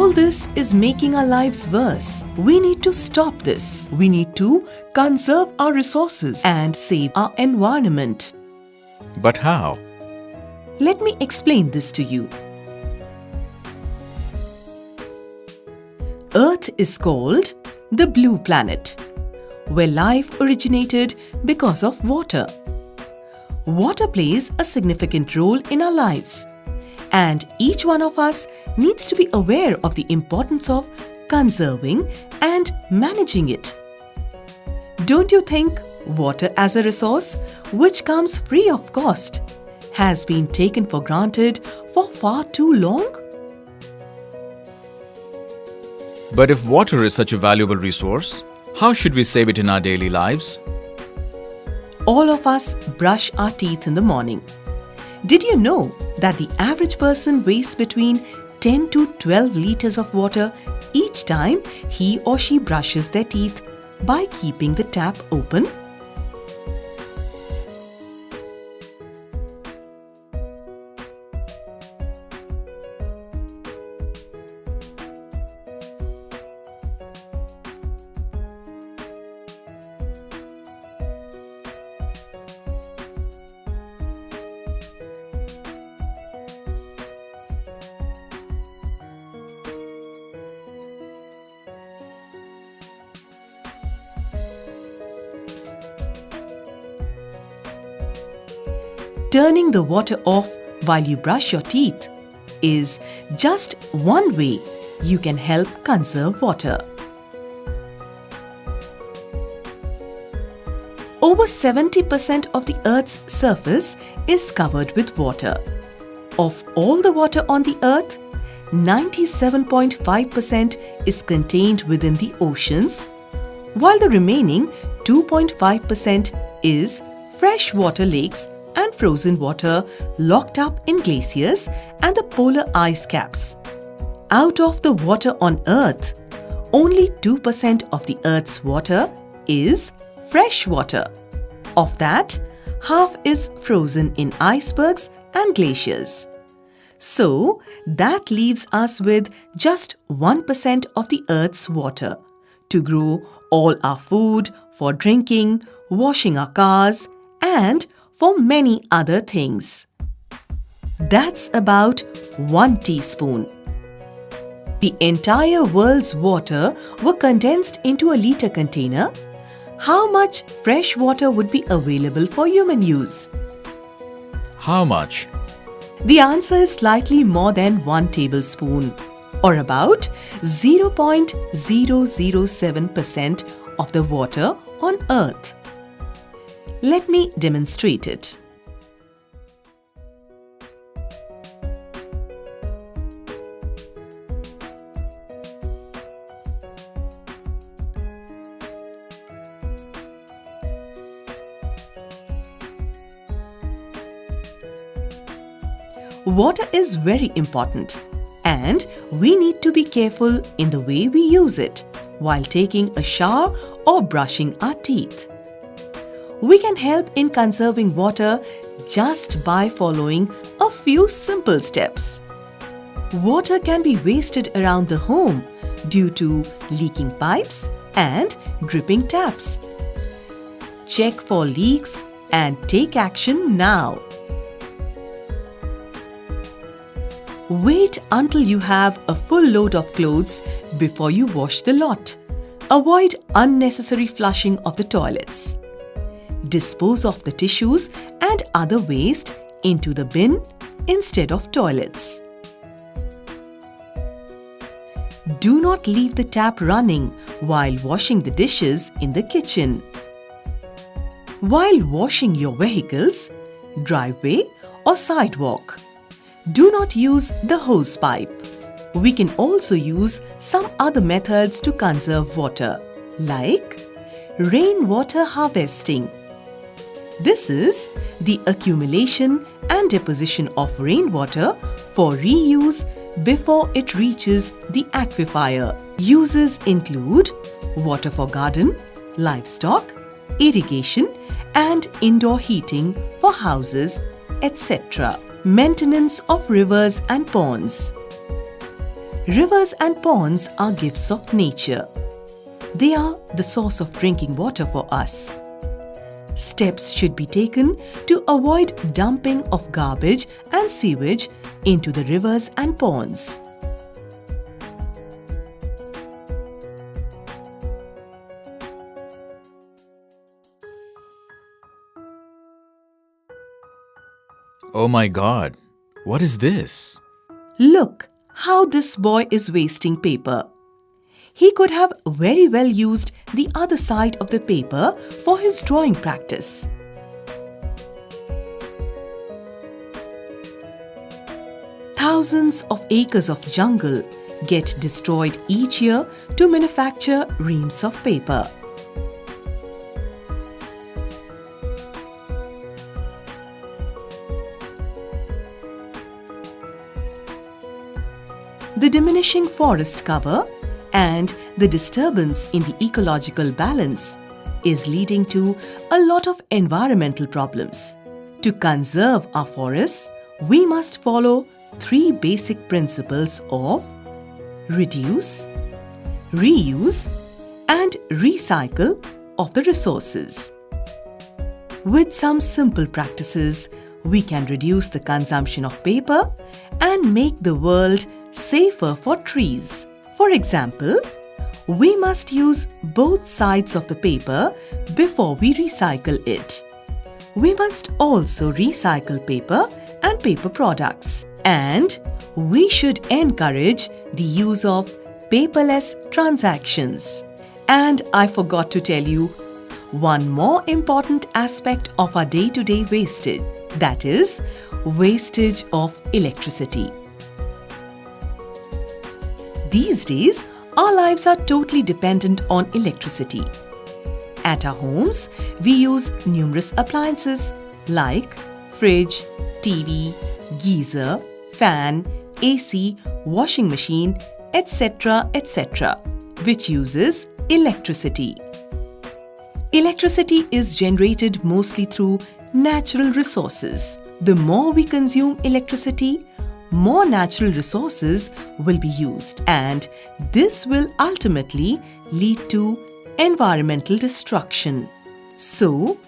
All this is making our lives worse. We need to stop this. We need to conserve our resources and save our environment. But how? Let me explain this to you. Earth is called the blue planet, where life originated because of water. Water plays a significant role in our lives, and each one of us needs to be aware of the importance of conserving and managing it. Don't you think water as a resource, which comes free of cost, has been taken for granted for far too long? But if water is such a valuable resource, how should we save it in our daily lives? All of us brush our teeth in the morning. Did you know that the average person wastes between 10 to 12 liters of water each time he or she brushes their teeth by keeping the tap open? Turning the water off while you brush your teeth is just one way you can help conserve water. Over 70% of the Earth's surface is covered with water. Of all the water on the Earth, 97.5% is contained within the oceans, while the remaining 2.5% is freshwater lakes and frozen water locked up in glaciers and the polar ice caps. Out of the water on Earth, only 2% of the Earth's water is fresh water. Of that, half is frozen in icebergs and glaciers. So, that leaves us with just 1% of the Earth's water to grow all our food, for drinking, washing our cars, and for many other things. That's about 1 teaspoon. The entire world's water were condensed into a liter container. How much fresh water would be available for human use? How much? The answer is slightly more than 1 tablespoon, or about 0.007% of the water on Earth. Let me demonstrate it. Water is very important, and we need to be careful in the way we use it while taking a shower or brushing our teeth. We can help in conserving water just by following a few simple steps. Water can be wasted around the home due to leaking pipes and dripping taps. Check for leaks and take action now. Wait until you have a full load of clothes before you wash the lot. Avoid unnecessary flushing of the toilets. Dispose of the tissues and other waste into the bin instead of toilets. Do not leave the tap running while washing the dishes in the kitchen. While washing your vehicles, driveway or sidewalk, do not use the hose pipe. We can also use some other methods to conserve water, like rainwater harvesting. This is the accumulation and deposition of rainwater for reuse before it reaches the aquifer. Uses include water for garden, livestock, irrigation, and indoor heating for houses, etc. Maintenance of rivers and ponds. Rivers and ponds are gifts of nature. They are the source of drinking water for us. Steps should be taken to avoid dumping of garbage and sewage into the rivers and ponds. Oh my God, what is this? Look how this boy is wasting paper. He could have very well used the other side of the paper for his drawing practice. Thousands of acres of jungle get destroyed each year to manufacture reams of paper. The diminishing forest cover and the disturbance in the ecological balance is leading to a lot of environmental problems. To conserve our forests, we must follow 3 basic principles of reduce, reuse, and recycle of the resources. With some simple practices, we can reduce the consumption of paper and make the world safer for trees. For example, we must use both sides of the paper before we recycle it. We must also recycle paper and paper products. And we should encourage the use of paperless transactions. And I forgot to tell you one more important aspect of our day-to-day wastage, that is, wastage of electricity. These days, our lives are totally dependent on electricity. At our homes, we use numerous appliances like fridge, TV, geyser, fan, AC, washing machine, etc., etc., which uses electricity. Electricity is generated mostly through natural resources. The more we consume electricity, more natural resources will be used, and this will ultimately lead to environmental destruction. So,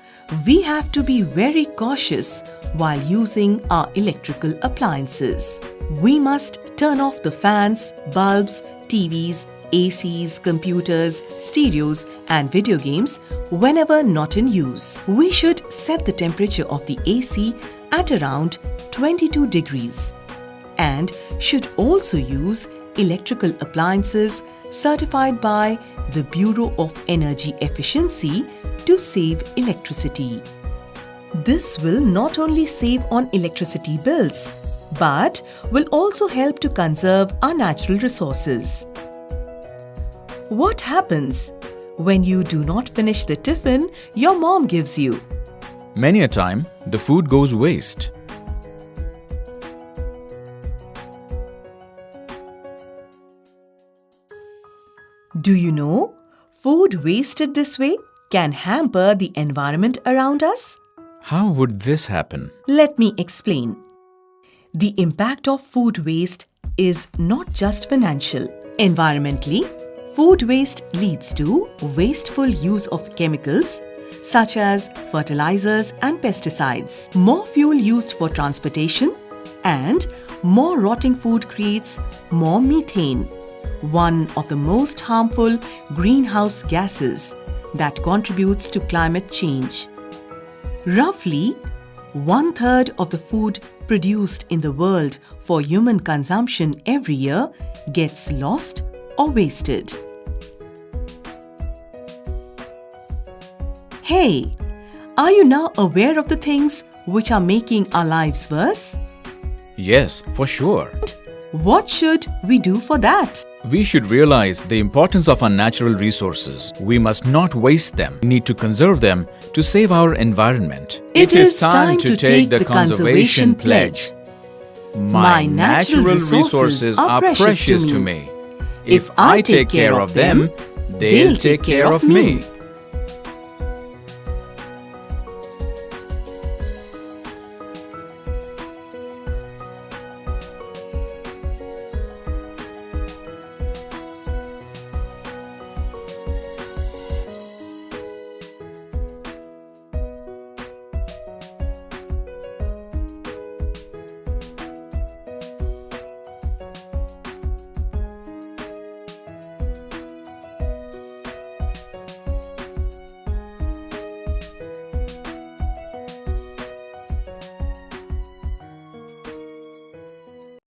we have to be very cautious while using our electrical appliances. We must turn off the fans, bulbs, TVs, ACs, computers, stereos, and video games whenever not in use. We should set the temperature of the AC at around 22 degrees. And should also use electrical appliances certified by the Bureau of Energy Efficiency to save electricity. This will not only save on electricity bills, but will also help to conserve our natural resources. What happens when you do not finish the tiffin your mom gives you? Many a time, the food goes waste. Do you know, food wasted this way can hamper the environment around us? How would this happen? Let me explain. The impact of food waste is not just financial. Environmentally, food waste leads to wasteful use of chemicals such as fertilizers and pesticides, more fuel used for transportation, and more rotting food creates more methane, one of the most harmful greenhouse gases that contributes to climate change. Roughly 1/3 of the food produced in the world for human consumption every year gets lost or wasted. Hey, are you now aware of the things which are making our lives worse? Yes, for sure. What should we do for that? We should realize the importance of our natural resources. We must not waste them. We need to conserve them to save our environment. It is time to take the conservation pledge. My natural resources are precious to me. If I take care of them, they'll take care of me.